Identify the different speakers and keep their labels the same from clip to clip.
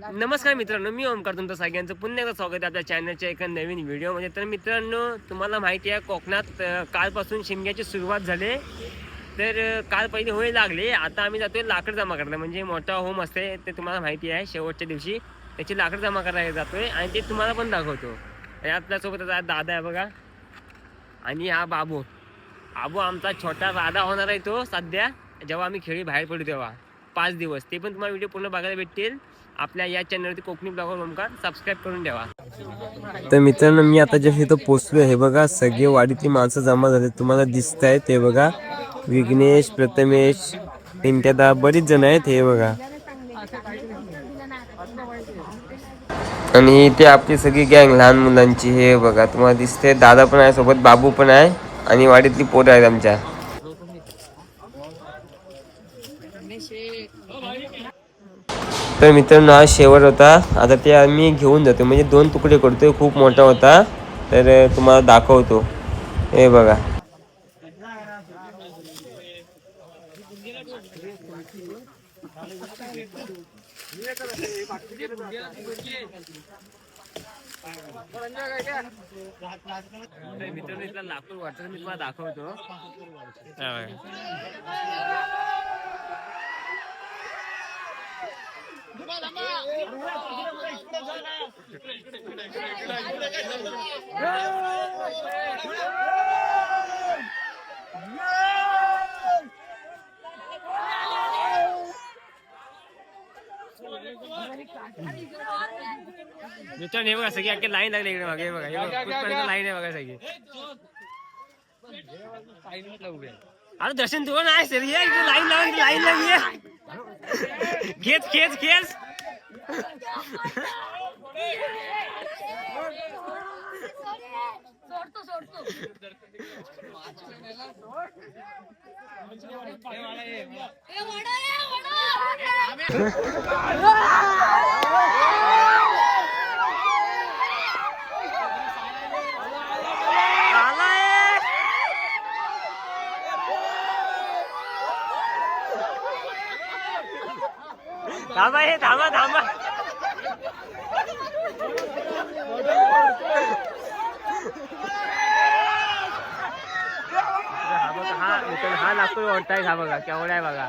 Speaker 1: नमस्कार मित्रांनो, मी ओमकार तुमचं सगळ्यांचं पुन्हा एकदा स्वागत आहे आपल्या चॅनलच्या एका नवीन व्हिडिओमध्ये. तर मित्रांनो, तुम्हाला माहिती आहे कोकणात कालपासून शिमग्याची सुरुवात झाली. तर काल पहिले होळी लागली. आता आम्ही जातोय लाकड जमा करायला, म्हणजे मोठा होम असते ते तुम्हाला माहिती आहे. शेवटच्या दिवशी त्याची लाकड जमा करायला जातोय आणि ते तुम्हाला पण दाखवतो. आणि आपल्यासोबत दादा आहे बघा, आणि हा बाबू. आमचा छोटा राधा होणार आहे तो सध्या, जेव्हा आम्ही खेळी बाहेर पडू तेव्हा 5 दिवस. ते पण तुम्हाला व्हिडिओ पूर्ण बघायला भेटतील आपल्या या चॅनलवरती, कोकणी ब्लॉगर ओमकार. सबस्क्राईब करून ठेवा. तर मित्रांनो, मी आता जे इथं पोचलो हे बघा, सगळे वाडीतली माणसं जमा झाले, तुम्हाला दिसत आहेत ते बघा. विघ्नेश, प्रथमेश, टिंट्यादा, बरीच जण आहेत हे बघा. आणि इथे आपली सगळी गँग लहान मुलांची हे बघा, तुम्हाला दिसते. दादा पण आहे सोबत, बाबू पण आहे आणि वाडीतली पोरं आहेत आमच्या. तर मित्रांनो, हा शेवट होता. आता ते आम्ही घेऊन जातो, म्हणजे 2 तुकडे करतोय. खूप मोठा होता, तर तुम्हाला दाखवतो. हे बघा. मित्रांनो, इथला लाकूड वाटतं, मी तुम्हाला दाखवतो. मित्रांनो, हे बघा, सगळी अख्खी लाईन लागली इकडे मागे. हे बघा, लाईन आहे बघा सगळी. अरे दर्शन तू नाही सर, ये लाईन लागली. खेच खेच खेच. थांबा, हे थांबा. हा लाकूड ओढताय, हा बघा केवढा आहे बघा.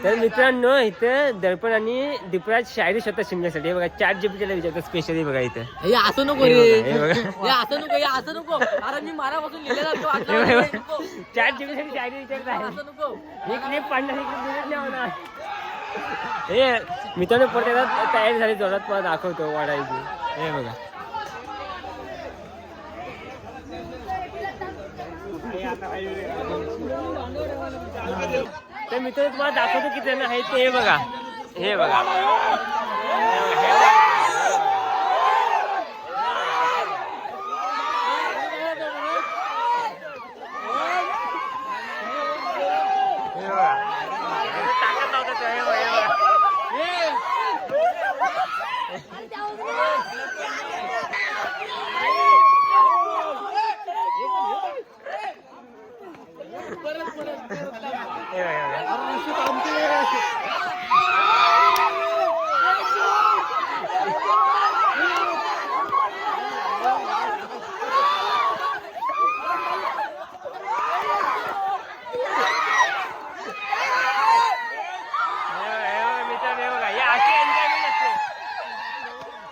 Speaker 1: तर मित्रांनो, इथं दर्पण आणि दीपराज शायरी स्वतः शिमल्यासाठी बघा, ChatGPT ला विचारतात स्पेशली बघा. इथं
Speaker 2: हे असं नको रे, हे असं नको. अरे मी मारापासून लिहिलेला
Speaker 1: ChatGPT साठी शायरी विचारत आहे. एक क्लिप पडणार, एक नाही होणार. हे मित्रांनो, परत तयारी झाली, जोरात मला दाखवतो वाढायची. हे बघा, तर मित्रांनो तुम्हाला दाखवतो किती जण आहेत ते. हे बघा, हे बघा.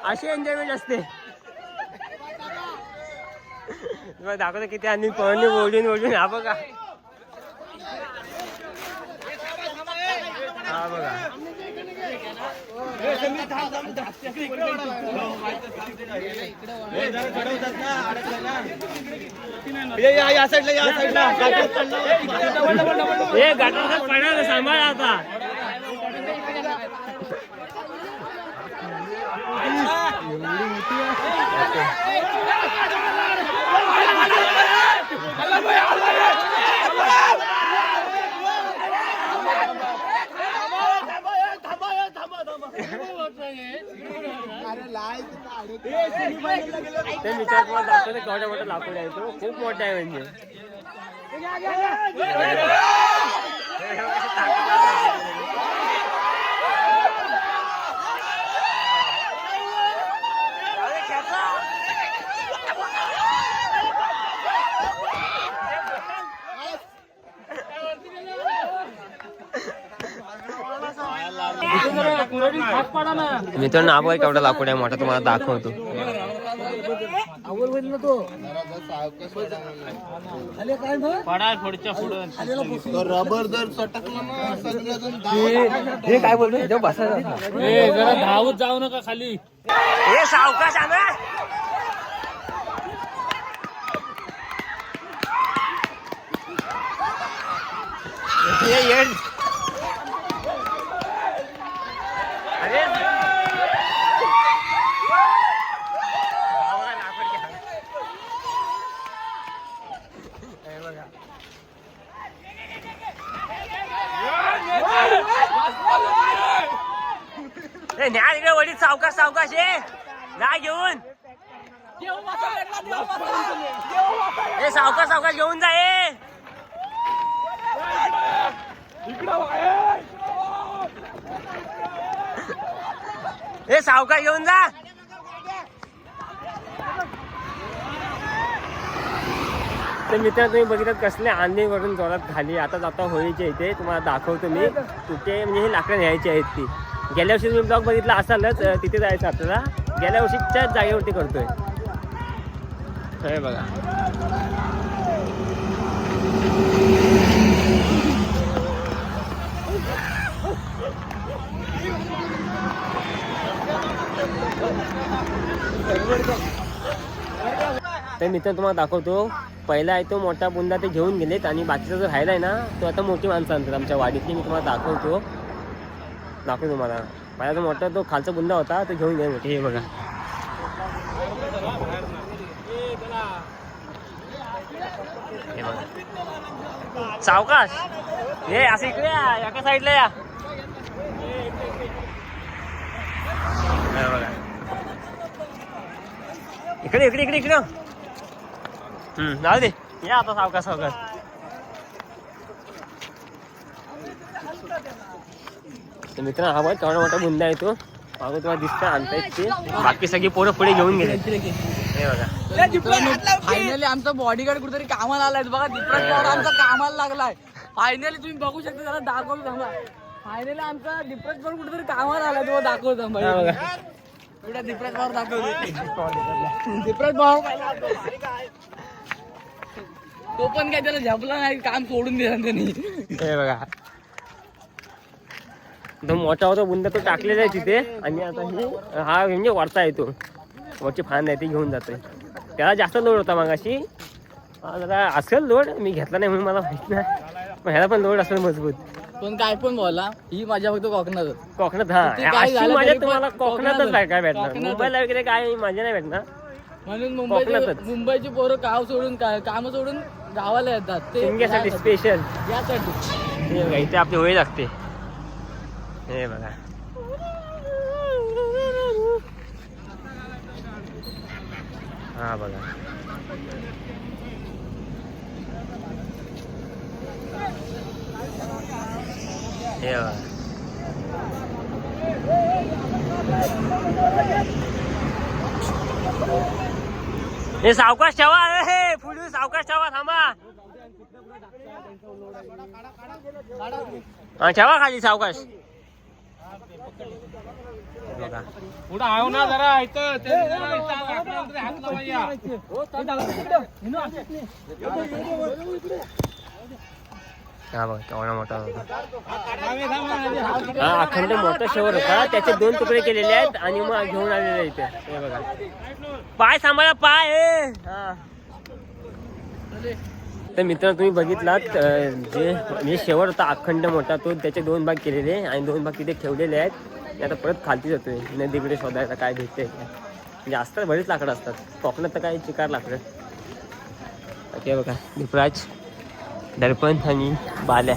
Speaker 1: अशी एन्जॉयमेंट असते. तुम्हाला दाखवतो किती आणि पळणी ओढून ओढून. हा बघा हा बघा हे गाठात पडणार सांभाळ आता. ते विचार दाखवतो केवढा मोठा लाकूड आहे तो. खूप मोठा आहे म्हणजे. मित्रांनो हा बघा केवढा लाकूड आहे मोठा. तुम्हाला दाखवतो.
Speaker 3: रबर जर सटकला ना
Speaker 2: हे काय बोलतो जरा धावत जाऊ नका खाली.
Speaker 1: हे सावकाश आण. अरे न्या इकडे वडील सावकाश सावकाश ये ना घेऊन. हे सावकाश सावकाश घेऊन जा. हे सावकाश घेऊन जा. तर मित्र तुम्ही बघितलं कसले आंधे करून जोरात खाली. आता जाता होळीच्या इथे तुम्हाला दाखवतो मी कुठे म्हणजे हे लाकडं न्यायची आहेत ती. गेल्या वर्षी तुम्ही ब्लॉग बघितला असालच. तिथे जायचं आपल्याला. गेल्या वर्षीच्याच जागेवरती करतोय. हे बघा तर मित्र तुम्हाला दाखवतो. पहिला आहे तो मोठा बुंदा ते घेऊन गेलेत आणि बाकीचा जो राहिला आहे ना तो आता मोठी माणसं आणतात आमच्या वाडीतली. मी तुम्हाला दाखवतो तुम्हाला. पहिला जो मोठा तो खालचा बुंदा होता तो घेऊन गेले मोठे. हे बघा सावकाश. हे असं इकडे या एका साईडला या. बघा इकडे इकडे इकडे इकडे. जाऊ दे या आता सावकाश सावकाश. मित्रांनो हा बघा केवढा मोठा बुंदा आहे तो. मागून तुम्हाला दिसतं आणतायत ते. बाकी सगळी पोरं पुढे घेऊन गेले. हे बघा
Speaker 2: फायनली आमचा बॉडीगार्ड कुठेतरी कामाला आलाय बघा. दीपक पवार आमचा कामाला लागलाय. फायनली तुम्ही बघू शकता. त्याला दाखवतो थांबा. फायनली आमचा दीपक पवार कुठेतरी कामाला आलाय. तो दाखवतो थांबा. एवढा दीपक पवार दाखवतो. दीपक पवार तो पण काय त्याला झपला नाही. काम सोडून दिला त्यांनी.
Speaker 1: हे बघा तो मोठा होता बुंदा तो टाकलेला आहे तिथे. आणि आता हा म्हणजे वरचा आहे तो. वरची फांद आहे ती घेऊन जातोय. त्याला जास्त लोड होता मागाशी. जरा असेल लोड. मी घेतला नाही म्हणून मला माहित नाही. पण ह्याला पण लोड असेल मजबूत.
Speaker 2: पण काय पण बोला ही माझ्या फक्त
Speaker 1: कोकणात. हा अशी मजा तुम्हाला कोकणातच काय भेटणार. मुंबईला वगैरे काय मजा नाही भेटणार.
Speaker 2: म्हणून मुंबईची पोरं काम सोडून गावाला येतात ते
Speaker 1: शिमग्यासाठी स्पेशल.
Speaker 2: यासाठी
Speaker 1: इथे आपली होळी लागते. हे बघा हा बघा हे बघा. हे सावकाश ठेवा. हे पुढे सावकाश ठेवा. थांबा हा ठेवा खाली सावकाश. बघा
Speaker 3: पुढं आव ना जरा इथं
Speaker 1: हा बघा केवढा मोठा होता. हा अखंड मोठा शेवर होता, त्याचे 2 तुकडे केलेले आहेत आणि मग घेऊन आलेले इथे. हे बघा पाय सांभाळा पाय. हा तर मित्रांनो तुम्ही बघितलात जे म्हणजे शेवर होता अखंड मोठा, तो त्याचे 2 भाग केलेले आणि 2 भाग तिथे ठेवलेले आहेत. ते आता परत खालती जातोय नदीकडे शोधायला काय भेटते. जास्त बरीच लाकडं असतात कोकणात, तर काय चिकार लाकडं. ओके बघा दीपराज, दर्पण आणि बाल्या,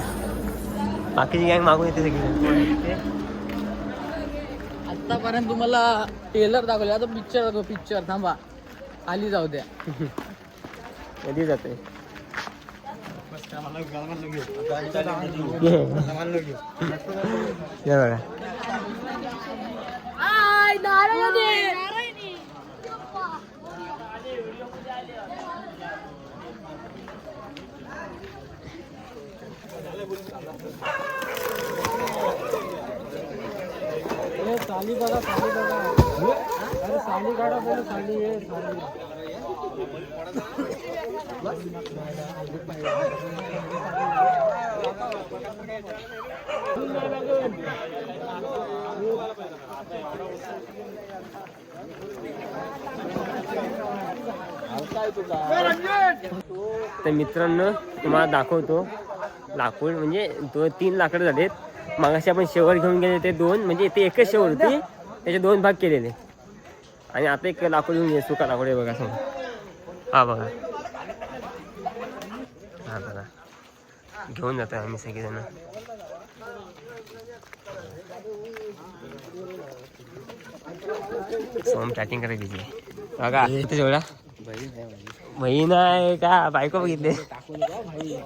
Speaker 1: बाकीची गँग मागून येते सगळी.
Speaker 2: आतापर्यंत तुम्हाला टेलर दाखवले, आता पिक्चर दाखव. पिक्चर थांबा खाली जाऊ द्या.
Speaker 1: कधी जातोय बघा.
Speaker 2: साली बघा, साली बघा. अरे साली काढा बोल, साली आहे साली.
Speaker 1: तर मित्रांनो तुम्हाला दाखवतो लाकूड, म्हणजे 2-3 लाकडं झालेत. मागाशी आपण शेवर घेऊन गेले ते 2, म्हणजे ते एकच शेवर होती, त्याचे 2 भाग केलेले. आणि आता एक लाकूड घेऊन घे, सुका लाकूड आहे बघा समोर. हा बघा, हा बघा घेऊन जातो आम्ही सगळेजण. सोम चॅटिंग करायला बिझी आहे बघा. इथे जेवढा बहीण आहे का बायको बघितले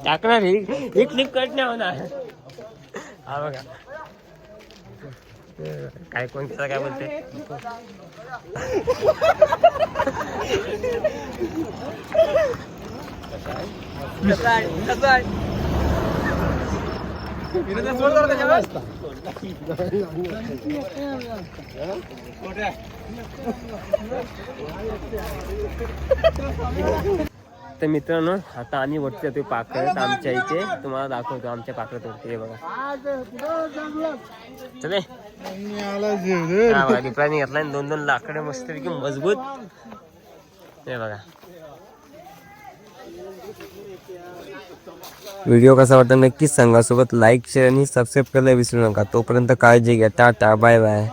Speaker 1: टाकणार ही क्लिप कट नाही होणार. हा बघा काय कोण कसं काय बोलते. तर मित्रांनो आता आम्ही वरती जातोय पाकळत आमच्या इथे. तुम्हाला दाखवतो आमच्या पाकळत वरती. हे बघा चले. हा बघा दीपराने घेतला 2-2 लाकडे मस्तपैकी मजबूत. हे बघा. व्हिडिओ कसा वाटला नक्कीच सांगा. सोबत लाईक, शेअर आणि सबस्क्राईब करायला विसरू नका. तोपर्यंत काळजी घ्या. Tata bye bye.